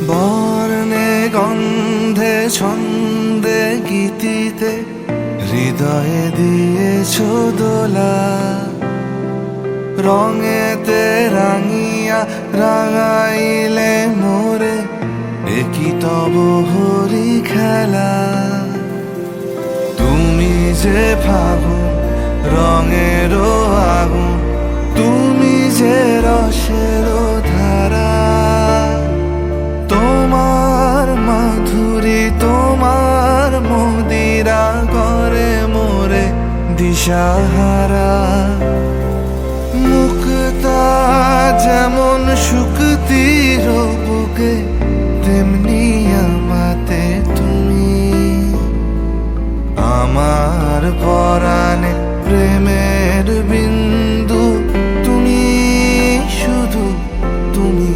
বর্ণে গন্ধে ছন্দে গীতিতে হৃদয়ে দিয়েছ দোলা, রঙেতে রাঙিয়া রাঙাইলে মোরে একই তব হরি খেলা। তুমি যে ফাগুন রঙেরও আগুন, তুমি যে রসেরও ধারা, তোমার মাধুরী তোমার মদিরা করে মোরে দিশাহারা। মুক্তা যেমন শুকতির বুকে, তেমনি আমাতে তুমি। আমার পরাণে প্রেমের বিন্দু তুমি, শুধু তুমি।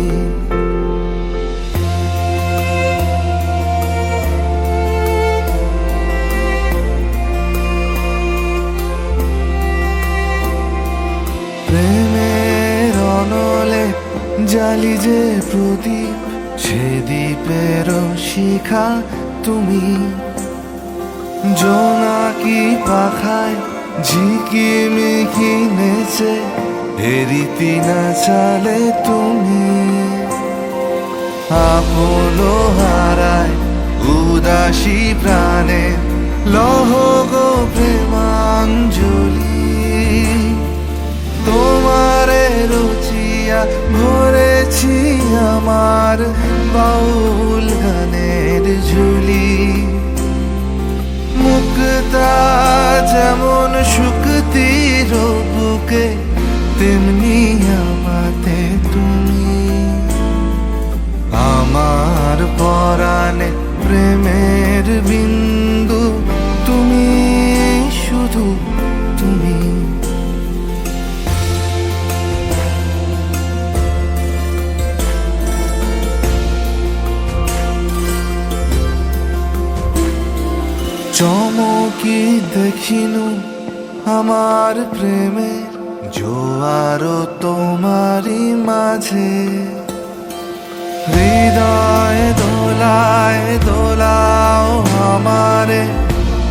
প্রেমের অনলে জালি যে প্রদীপ, সে দ্বীপের শিখা তুমি। জোনাকি পাখায় ঝিকিমিকি নেচে এরিতি না চালে তুমি। আপন হারায় উদাসী প্রাণে লহ গো প্রেমাঞ্জলি। তোমারে রুচিয়া ভরেছি আমার বাউল গানের ঝুলি। মুক্তা যেমন শুকতির বুকে, তেমনি আমাতে তুমি। আমার পরাণে প্রেমের বিন্দু তুমি, শুধু তুমি। চমকি দেখিনু আমার প্রেমের জোয়ার তোমারই মাঝে। হৃদয় দোলায় দোলাও আমারে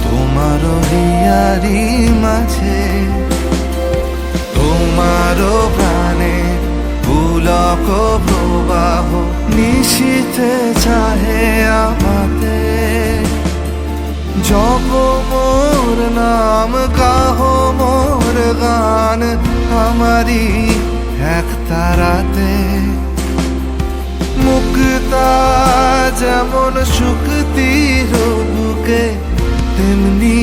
তোমার হিয়ারি মাঝে। তোমার প্রাণে পুলক প্রবাহ নিশীথে চাহে আমাতে। জপ মোর নাম গাহ মোর গান আমারি এক তারাতে। মুক্তা যেমন শুকতির বুকে, তেমনি